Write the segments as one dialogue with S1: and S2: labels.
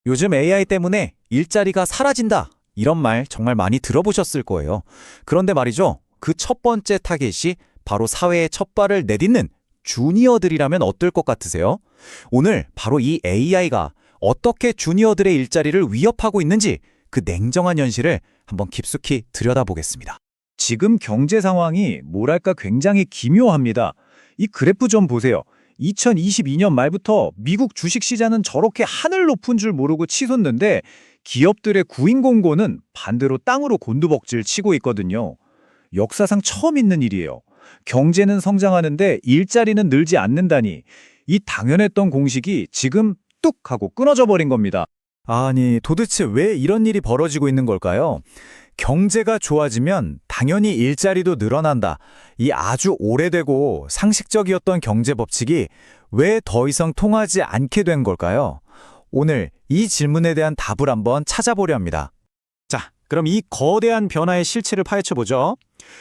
S1: 요즘 AI 때문에 일자리가 사라진다. 이런 말 정말 많이 들어보셨을 거예요. 그런데 말이죠. 그 첫 번째 타겟이 바로 사회의 첫 발을 내딛는 주니어들이라면 어떨 것 같으세요? 오늘 바로 이 AI가 어떻게 주니어들의 일자리를 위협하고 있는지 그 냉정한 현실을 한번 깊숙이 들여다보겠습니다.
S2: 지금 경제 상황이 뭐랄까 굉장히 기묘합니다. 이 그래프 좀 보세요. 2022년 말부터 미국 주식시장은 저렇게 하늘 높은 줄 모르고 치솟는데 기업들의 구인 공고는 반대로 땅으로 곤두벅질 치고 있거든요. 역사상 처음 있는 일이에요. 경제는 성장하는데 일자리는 늘지 않는다니 이 당연했던 공식이 지금 뚝 하고 끊어져 버린 겁니다.
S1: 아니, 도대체 왜 이런 일이 벌어지고 있는 걸까요? 경제가 좋아지면 당연히 일자리도 늘어난다. 이 아주 오래되고 상식적이었던 경제 법칙이 왜 더 이상 통하지 않게 된 걸까요? 오늘 이 질문에 대한 답을 한번 찾아보려 합니다. 자, 그럼 이 거대한 변화의 실체를 파헤쳐보죠.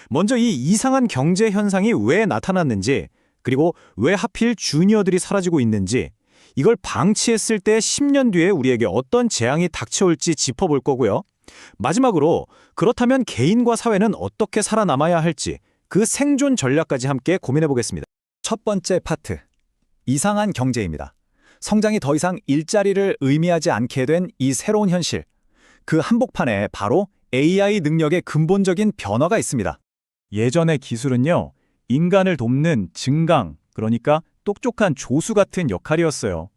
S1: 먼저 이 이상한 경제 현상이 왜 나타났는지, 그리고 왜 하필 주니어들이 사라지고 있는지, 이걸 방치했을 때 10년 뒤에 우리에게 어떤 재앙이 닥쳐올지 짚어볼 거고요. 마지막으로 그렇다면 개인과 사회는 어떻게 살아남아야 할지 그 생존 전략까지 함께 고민해 보겠습니다. 첫 번째 파트, 이상한 경제입니다. 성장이 더 이상 일자리를 의미하지 않게 된 이 새로운 현실. 그 한복판에 바로 AI 능력의 근본적인 변화가 있습니다. 예전의 기술은요, 인간을 돕는 증강, 그러니까 똑똑한 조수 같은 역할이었어요.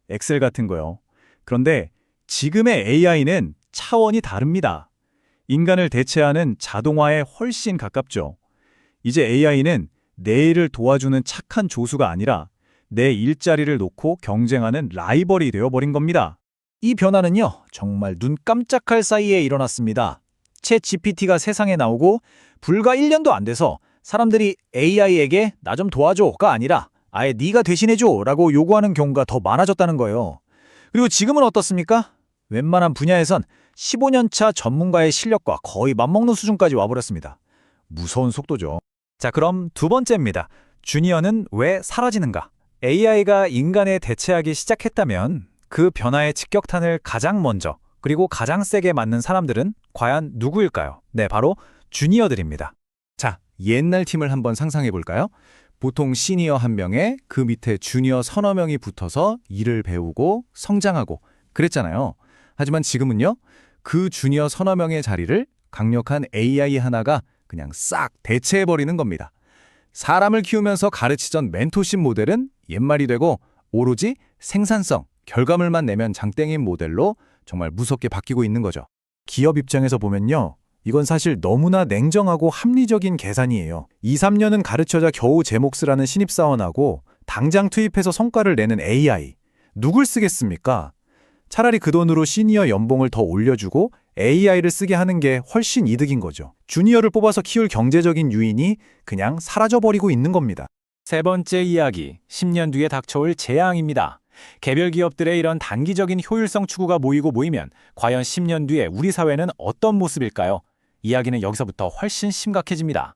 S1: 엑셀 같은 거요. 그런데 지금의 AI는 차원이 다릅니다. 인간을 대체하는 자동화에 훨씬 가깝죠. 이제 AI는 내 일을 도와주는 착한 조수가 아니라 내 일자리를 놓고 경쟁하는 라이벌이 되어버린 겁니다. 이 변화는요, 정말 눈 깜짝할 사이에 일어났습니다. 챗 GPT가 세상에 나오고 불과 1년도 안 돼서 사람들이 AI에게 나 좀 도와줘가 아니라 아예 네가 대신해줘 라고 요구하는 경우가 더 많아졌다는 거예요. 그리고 지금은 어떻습니까? 웬만한 분야에선 15년차 전문가의 실력과 거의 맞먹는 수준까지 와버렸습니다. 무서운 속도죠. 자, 그럼 두 번째입니다. 주니어는 왜 사라지는가? AI가 인간에 대체하기 시작했다면 그 변화의 직격탄을 가장 먼저 그리고 가장 세게 맞는 사람들은 과연 누구일까요? 네, 바로 주니어들입니다. 자, 옛날 팀을 한번 상상해 볼까요? 보통 시니어 한 명에 그 밑에 주니어 서너 명이 붙어서 일을 배우고 성장하고 그랬잖아요. 하지만 지금은요, 그 주니어 서너 명의 자리를 강력한 AI 하나가 그냥 싹 대체해버리는 겁니다. 사람을 키우면서 가르치던 멘토십 모델은 옛말이 되고 오로지 생산성, 결과물만 내면 장땡인 모델로 정말 무섭게 바뀌고 있는 거죠. 기업 입장에서 보면요, 이건 사실 너무나 냉정하고 합리적인 계산이에요. 2, 3년은 가르쳐자 겨우 제 몫을 하는 신입사원하고 당장 투입해서 성과를 내는 AI. 누굴 쓰겠습니까? 차라리 그 돈으로 시니어 연봉을 더 올려주고 AI를 쓰게 하는 게 훨씬 이득인 거죠. 주니어를 뽑아서 키울 경제적인 유인이 그냥 사라져버리고 있는 겁니다. 세 번째 이야기, 10년 뒤에 닥쳐올 재앙입니다. 개별 기업들의 이런 단기적인 효율성 추구가 모이면 과연 10년 뒤에 우리 사회는 어떤 모습일까요? 이야기는 여기서부터 훨씬 심각해집니다.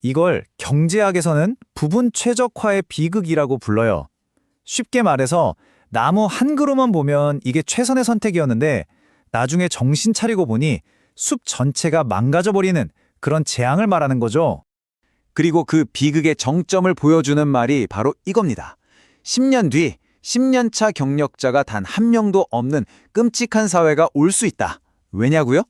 S1: 이걸 경제학에서는 부분 최적화의 비극이라고 불러요. 쉽게 말해서 나무 한 그루만 보면 이게 최선의 선택이었는데 나중에 정신 차리고 보니 숲 전체가 망가져버리는 그런 재앙을 말하는 거죠. 그리고 그 비극의 정점을 보여주는 말이 바로 이겁니다. 10년 뒤 10년 차 경력자가 단 한 명도 없는 끔찍한 사회가 올 수 있다. 왜냐고요?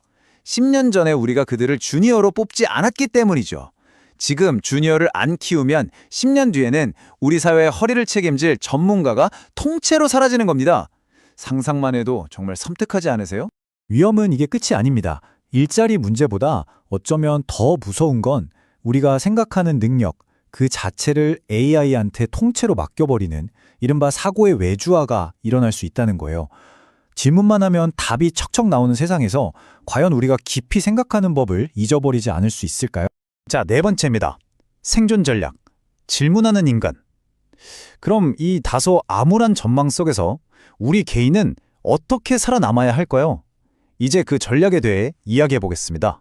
S1: 10년 전에 우리가 그들을 주니어로 뽑지 않았기 때문이죠. 지금 주니어를 안 키우면 10년 뒤에는 우리 사회의 허리를 책임질 전문가가 통째로 사라지는 겁니다. 상상만 해도 정말 섬뜩하지 않으세요? 위험은 이게 끝이 아닙니다. 일자리 문제보다 어쩌면 더 무서운 건 우리가 생각하는 능력, 그 자체를 AI한테 통째로 맡겨버리는 이른바 사고의 외주화가 일어날 수 있다는 거예요. 질문만 하면 답이 척척 나오는 세상에서 과연 우리가 깊이 생각하는 법을 잊어버리지 않을 수 있을까요? 자, 네 번째입니다. 생존 전략. 질문하는 인간. 그럼 이 다소 암울한 전망 속에서 우리 개인은 어떻게 살아남아야 할까요? 이제 그 전략에 대해 이야기해 보겠습니다.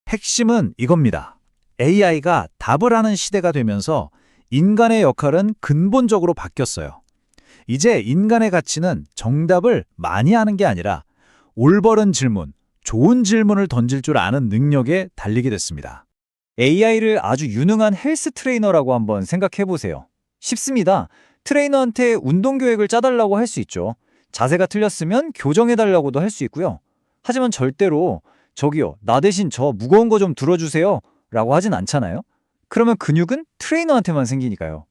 S1: 핵심은 이겁니다. AI가 답을 하는 시대가 되면서 인간의 역할은 근본적으로 바뀌었어요. 이제 인간의 가치는 정답을 많이 아는 게 아니라 올바른 질문, 좋은 질문을 던질 줄 아는 능력에 달리게 됐습니다.
S2: AI를 아주 유능한 헬스 트레이너라고 한번 생각해 보세요. 쉽습니다. 트레이너한테 운동 계획을 짜달라고 할 수 있죠. 자세가 틀렸으면 교정해달라고도 할 수 있고요. 하지만 절대로 저기요, 나 대신 저 무거운 거 좀 들어주세요 라고 하진 않잖아요. 그러면 근육은 트레이너한테만 생기니까요.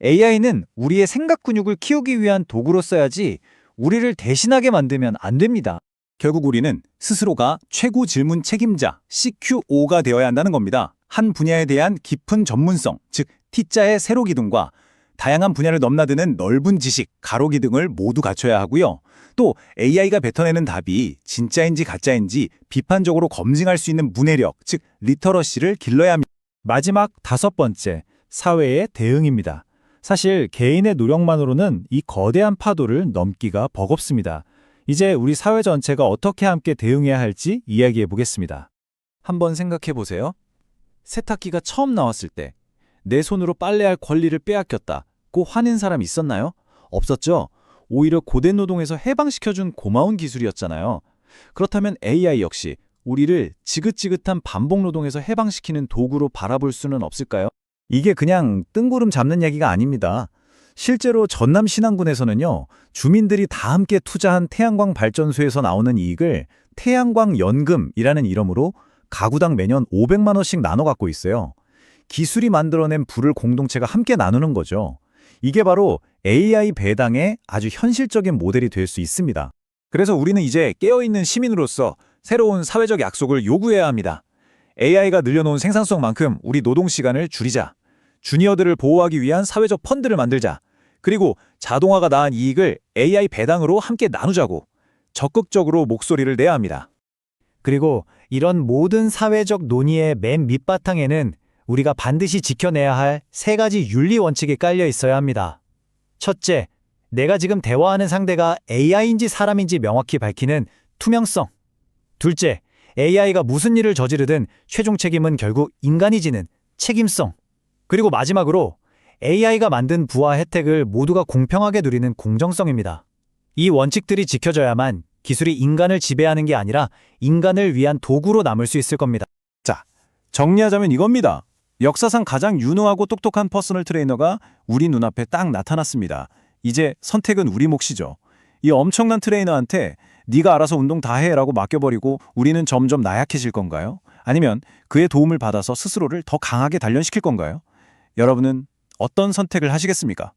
S2: AI는 우리의 생각 근육을 키우기 위한 도구로 써야지 우리를 대신하게 만들면 안 됩니다.
S3: 결국 우리는 스스로가 최고 질문 책임자 CQO가 되어야 한다는 겁니다. 한 분야에 대한 깊은 전문성, 즉 T자의 세로 기둥과 다양한 분야를 넘나드는 넓은 지식, 가로 기둥을 모두 갖춰야 하고요. 또 AI가 뱉어내는 답이 진짜인지 가짜인지 비판적으로 검증할 수 있는 문해력, 즉 리터러시를 길러야 합니다.
S1: 마지막 5번째, 사회의 대응입니다. 사실 개인의 노력만으로는 이 거대한 파도를 넘기가 버겁습니다. 이제 우리 사회 전체가 어떻게 함께 대응해야 할지 이야기해 보겠습니다. 한번 생각해 보세요. 세탁기가 처음 나왔을 때 내 손으로 빨래할 권리를 빼앗겼다고 화낸 사람 있었나요? 없었죠? 오히려 고된 노동에서 해방시켜준 고마운 기술이었잖아요. 그렇다면 AI 역시 우리를 지긋지긋한 반복 노동에서 해방시키는 도구로 바라볼 수는 없을까요? 이게 그냥 뜬구름 잡는 얘기가 아닙니다. 실제로 전남 신안군에서는요, 주민들이 다 함께 투자한 태양광 발전소에서 나오는 이익을 태양광 연금이라는 이름으로 가구당 매년 500만 원씩 나눠 갖고 있어요. 기술이 만들어낸 부를 공동체가 함께 나누는 거죠. 이게 바로 AI 배당의 아주 현실적인 모델이 될 수 있습니다. 그래서 우리는 이제 깨어있는 시민으로서 새로운 사회적 약속을 요구해야 합니다. AI가 늘려놓은 생산성만큼 우리 노동시간을 줄이자. 주니어들을 보호하기 위한 사회적 펀드를 만들자. 그리고 자동화가 낳은 이익을 AI 배당으로 함께 나누자고 적극적으로 목소리를 내야 합니다. 그리고 이런 모든 사회적 논의의 맨 밑바탕에는 우리가 반드시 지켜내야 할 3가지 윤리 원칙이 깔려 있어야 합니다. 첫째, 내가 지금 대화하는 상대가 AI인지 사람인지 명확히 밝히는 투명성. 둘째, AI가 무슨 일을 저지르든 최종 책임은 결국 인간이 지는 책임성. 그리고 마지막으로 AI가 만든 부와 혜택을 모두가 공평하게 누리는 공정성입니다. 이 원칙들이 지켜져야만 기술이 인간을 지배하는 게 아니라 인간을 위한 도구로 남을 수 있을 겁니다.
S3: 자, 정리하자면 이겁니다. 역사상 가장 유능하고 똑똑한 퍼스널 트레이너가 우리 눈앞에 딱 나타났습니다. 이제 선택은 우리 몫이죠. 이 엄청난 트레이너한테 네가 알아서 운동 다 해라고 맡겨버리고 우리는 점점 나약해질 건가요? 아니면 그의 도움을 받아서 스스로를 더 강하게 단련시킬 건가요? 여러분은 어떤 선택을 하시겠습니까?